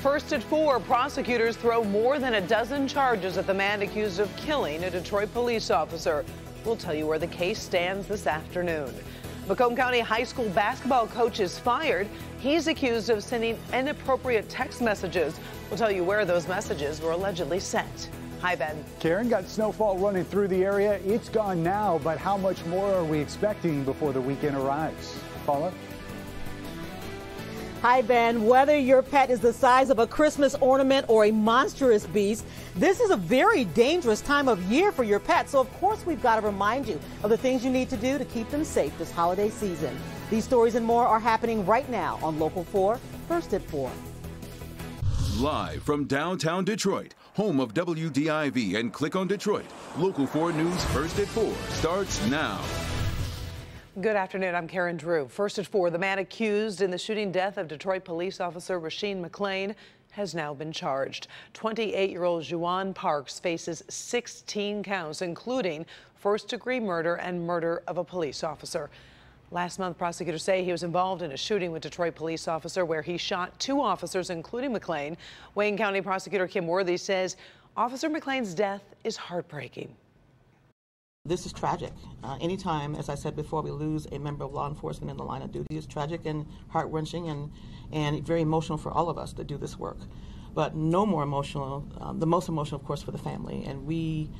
First at 4, prosecutors throw more than a dozen charges at the man accused of killing a Detroit police officer. We'll tell you where the case stands this afternoon. Macomb County High School basketball coach is fired. He's accused of sending inappropriate text messages. We'll tell you where those messages were allegedly sent. Hi, Ben. Karen, got snowfall running through the area. It's gone now, but how much more are we expecting before the weekend arrives? Paula? Hi, Ben. Whether your pet is the size of a Christmas ornament or a monstrous beast, this is a very dangerous time of year for your pet. So, of course, we've got to remind you of the things you need to do to keep them safe this holiday season. These stories and more are happening right now on Local 4, First at 4. Live from downtown Detroit, home of WDIV and Click on Detroit, Local 4 News First at 4 starts now. Good afternoon. I'm Karen Drew. First at 4, the man accused in the shooting death of Detroit police officer Rasheem McClain has now been charged. 28-year-old Juwan Parks faces 16 counts, including first-degree murder and murder of a police officer. Last month, prosecutors say he was involved in a shooting with Detroit police officer where he shot 2 officers, including McClain. Wayne County prosecutor Kim Worthy says Officer McClain's death is heartbreaking. This is tragic. Anytime, as I said before, we lose a member of law enforcement in the line of duty is tragic and heart-wrenching and very emotional for all of us that do this work. But no more emotional, the most emotional, of course, for the family. And we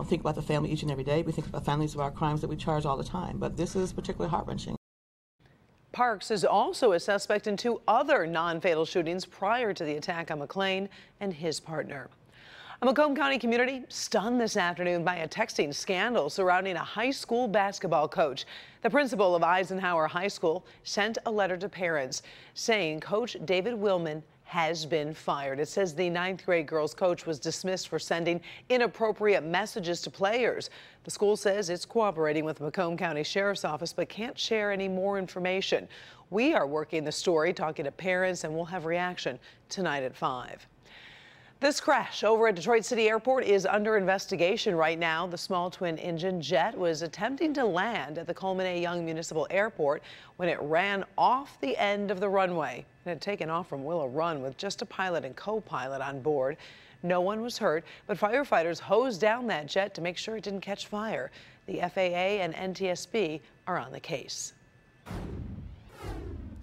think about the family each and every day. We think about families of our crimes that we charge all the time. But this is particularly heart-wrenching. Parks is also a suspect in 2 other non-fatal shootings prior to the attack on McClain and his partner. A Macomb County community stunned this afternoon by a texting scandal surrounding a high school basketball coach. The principal of Eisenhower High School sent a letter to parents saying Coach David Willman has been fired. It says the 9th grade girls coach was dismissed for sending inappropriate messages to players. The school says it's cooperating with the Macomb County Sheriff's Office but can't share any more information. We are working the story, talking to parents, and we'll have reaction tonight at 5. This crash over at Detroit City Airport is under investigation right now. The small twin-engine jet was attempting to land at the Coleman A. Young Municipal Airport when it ran off the end of the runway. It had taken off from Willow Run with just a pilot and co-pilot on board. No one was hurt, but firefighters hosed down that jet to make sure it didn't catch fire. The FAA and NTSB are on the case.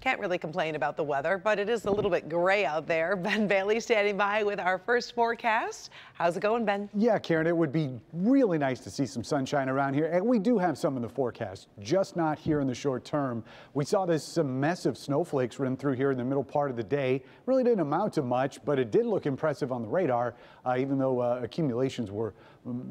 Can't really complain about the weather, but it is a little bit gray out there. Ben Bailey standing by with our first forecast. How's it going, Ben? Yeah, Karen, it would be really nice to see some sunshine around here. And we do have some in the forecast, just not here in the short term. We saw this massive snowflakes run through here in the middle part of the day. Really didn't amount to much, but it did look impressive on the radar, even though accumulations were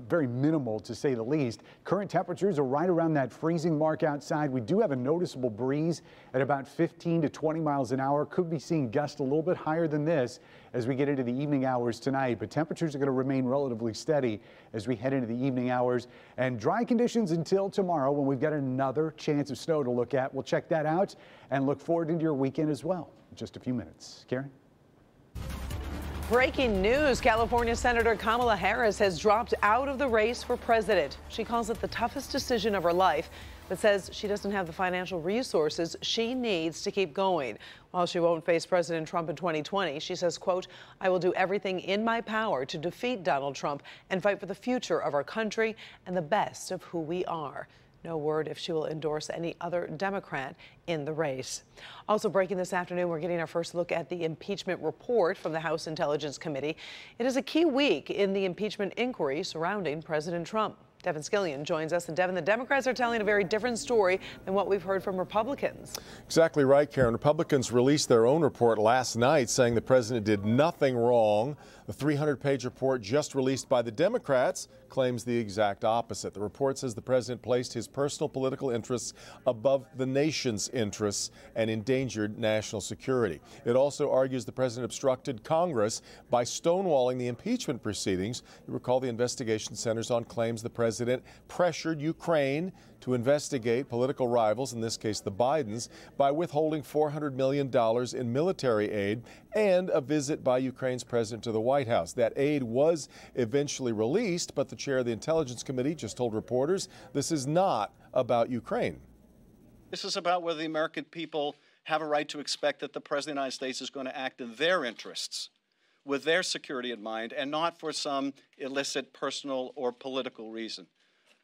very minimal, to say the least. Current temperatures are right around that freezing mark outside. We do have a noticeable breeze at about 15 to 20 miles an hour. Could be seeing gusts a little bit higher than this as we get into the evening hours tonight, but temperatures are going to remain relatively steady as we head into the evening hours, and dry conditions until tomorrow when we've got another chance of snow to look at. We'll check that out and look forward into your weekend as well in just a few minutes. Karen? Breaking news, California Senator Kamala Harris has dropped out of the race for president. She calls it the toughest decision of her life, but says she doesn't have the financial resources she needs to keep going. While she won't face President Trump in 2020, she says, quote, "I will do everything in my power to defeat Donald Trump and fight for the future of our country and the best of who we are." No word if she will endorse any other Democrat in the race. Also breaking this afternoon, we're getting our first look at the impeachment report from the House Intelligence Committee. It is a key week in the impeachment inquiry surrounding President Trump. Devin Scillian joins us. And Devin, the Democrats are telling a very different story than what we've heard from Republicans. Exactly right, Karen. Republicans released their own report last night saying the president did nothing wrong. The 300-page report just released by the Democrats claims the exact opposite. The report says the president placed his personal political interests above the nation's interests and endangered national security. It also argues the president obstructed Congress by stonewalling the impeachment proceedings. You recall the investigation centers on claims the president pressured Ukraine to investigate political rivals, in this case the Bidens, by withholding $400 million in military aid and a visit by Ukraine's president to the White House. That aid was eventually released, but the chair of the Intelligence Committee just told reporters this is not about Ukraine. This is about whether the American people have a right to expect that the President of the United States is going to act in their interests, with their security in mind, and not for some illicit personal or political reason.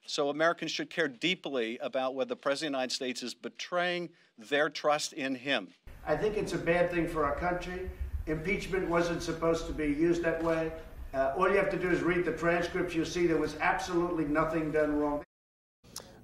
So Americans should care deeply about whether the President of the United States is betraying their trust in him. I think it's a bad thing for our country. Impeachment wasn't supposed to be used that way. All you have to do is read the transcripts. You'll see there was absolutely nothing done wrong.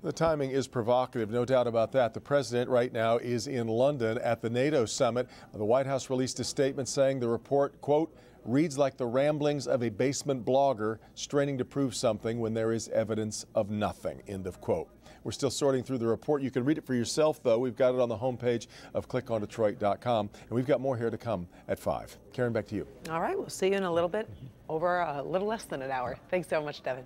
The timing is provocative, no doubt about that. The president right now is in London at the NATO summit. The White House released a statement saying the report, quote, reads like the ramblings of a basement blogger straining to prove something when there is evidence of nothing, end of quote. We're still sorting through the report. You can read it for yourself, though. We've got it on the homepage of clickondetroit.com, and we've got more here to come at 5. Karen, back to you. All right, we'll see you in a little bit, over a little less than an hour. Thanks so much, Devin.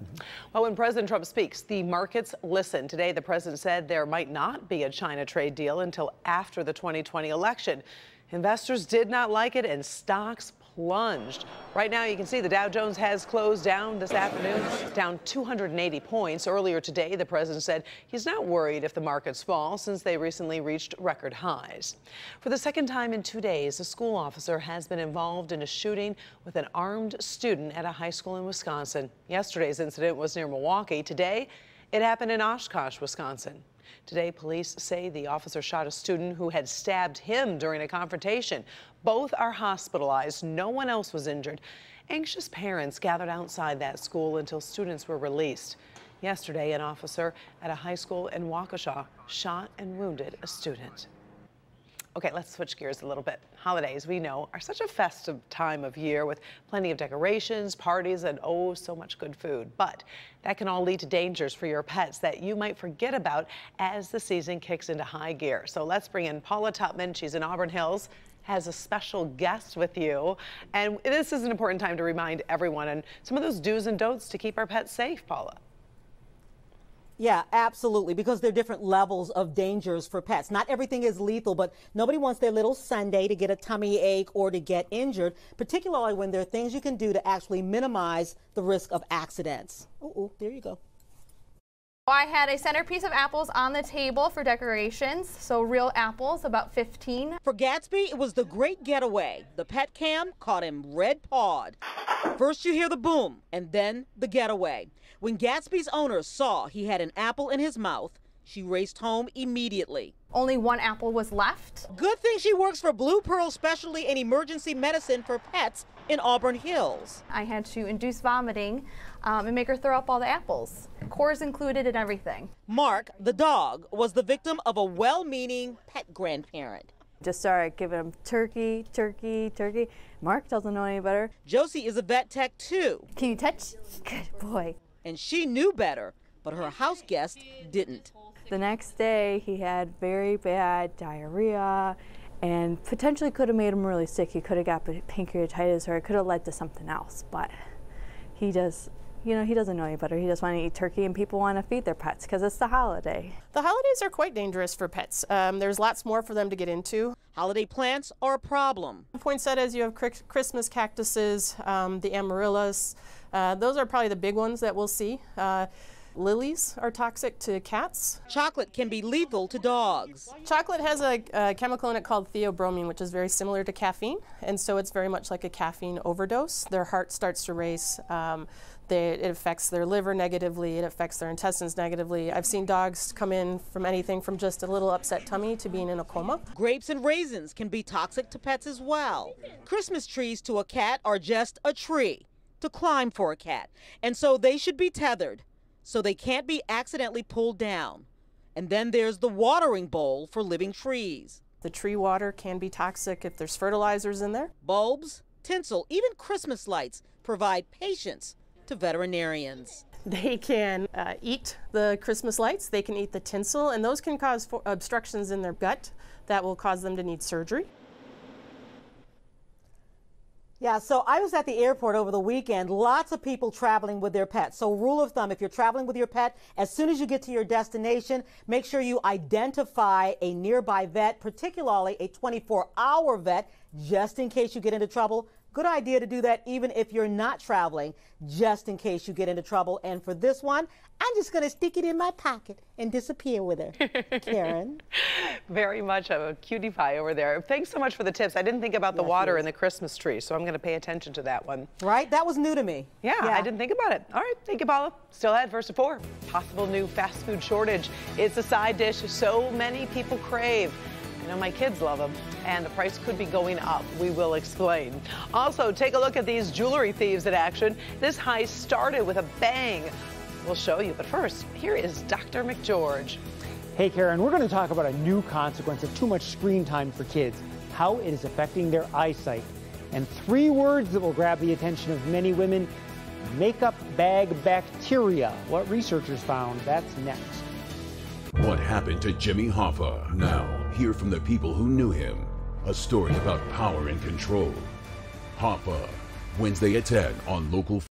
Well, when President Trump speaks, the markets listen. Today, the president said there might not be a China trade deal until after the 2020 election. Investors did not like it, and stocks plunged. Right now, you can see the Dow Jones has closed down this afternoon, down 280 points. Earlier today, the president said he's not worried if the markets fall since they recently reached record highs. For the second time in 2 days, a school officer has been involved in a shooting with an armed student at a high school in Wisconsin. Yesterday's incident was near Milwaukee. Today, it happened in Oshkosh, Wisconsin. Today, police say the officer shot a student who had stabbed him during a confrontation. Both are hospitalized. No one else was injured. Anxious parents gathered outside that school until students were released. Yesterday, an officer at a high school in Waukesha shot and wounded a student. Okay, let's switch gears a little bit. Holidays, we know, are such a festive time of year with plenty of decorations, parties, and oh, so much good food. But that can all lead to dangers for your pets that you might forget about as the season kicks into high gear. So let's bring in Paula Tupman. She's in Auburn Hills, has a special guest with you. And this is an important time to remind everyone and some of those do's and don'ts to keep our pets safe, Paula. Yeah, absolutely, because there are different levels of dangers for pets. Not everything is lethal, but nobody wants their little Sunday to get a tummy ache or to get injured, particularly when there are things you can do to actually minimize the risk of accidents. Ooh, there you go. I had a centerpiece of apples on the table for decorations, so real apples, about 15. For Gatsby, it was the great getaway. The pet cam caught him red-pawed. First you hear the boom, and then the getaway. When Gatsby's owner saw he had an apple in his mouth, she raced home immediately. Only one apple was left. Good thing she works for Blue Pearl Specialty and Emergency Medicine for Pets in Auburn Hills. I had to induce vomiting and make her throw up all the apples. Cores included and everything. Mark, the dog, was the victim of a well-meaning pet grandparent. Just started giving him turkey. Mark doesn't know any better. Josie is a vet tech too. Can you touch? Good boy. And she knew better, but her house guest didn't. The next day, he had very bad diarrhea and potentially could have made him really sick. He could have got pancreatitis or it could have led to something else, but he does. You know, he doesn't know any better. He just wants to eat turkey, and people want to feed their pets because it's the holiday. The holidays are quite dangerous for pets. There's lots more for them to get into. Holiday plants are a problem. Poinsettias, you have Christmas cactuses, the amaryllis. Those are probably the big ones that we'll see. Lilies are toxic to cats. Chocolate can be lethal to dogs. Chocolate has a chemical in it called theobromine, which is very similar to caffeine, and so it's very much like a caffeine overdose. Their heart starts to race. It affects their liver negatively. It affects their intestines negatively. I've seen dogs come in from anything from just a little upset tummy to being in a coma. Grapes and raisins can be toxic to pets as well. Christmas trees to a cat are just a tree to climb for a cat, and so they should be tethered so they can't be accidentally pulled down. And then there's the watering bowl for living trees. The tree water can be toxic if there's fertilizers in there. Bulbs, tinsel, even Christmas lights provide patience to veterinarians. They can eat the Christmas lights, they can eat the tinsel, and those can cause obstructions in their gut that will cause them to need surgery. Yeah, so I was at the airport over the weekend. Lots of people traveling with their pets. So rule of thumb, if you're traveling with your pet, as soon as you get to your destination, make sure you identify a nearby vet, particularly a 24-hour vet, just in case you get into trouble. Good idea to do that even if you're not traveling, just in case you get into trouble. And for this one, I'm just going to stick it in my pocket and disappear with her. Karen? Very much a cutie pie over there. Thanks so much for the tips. I didn't think about the water in the Christmas tree, so I'm going to pay attention to that one. Right? That was new to me. Yeah, I didn't think about it. All right, thank you, Paula. Still ahead, first to 4. Possible new fast food shortage. It's a side dish so many people crave. I know my kids love them, and the price could be going up. We will explain. Also, take a look at these jewelry thieves in action. This heist started with a bang. We'll show you, but first, here is Dr. McGeorge. Hey, Karen, we're going to talk about a new consequence of too much screen time for kids, how it is affecting their eyesight, and 3 words that will grab the attention of many women: makeup bag bacteria. What researchers found, that's next. What happened to Jimmy Hoffa? Now, hear from the people who knew him. A story about power and control. Hoffa, Wednesday at 10 on Local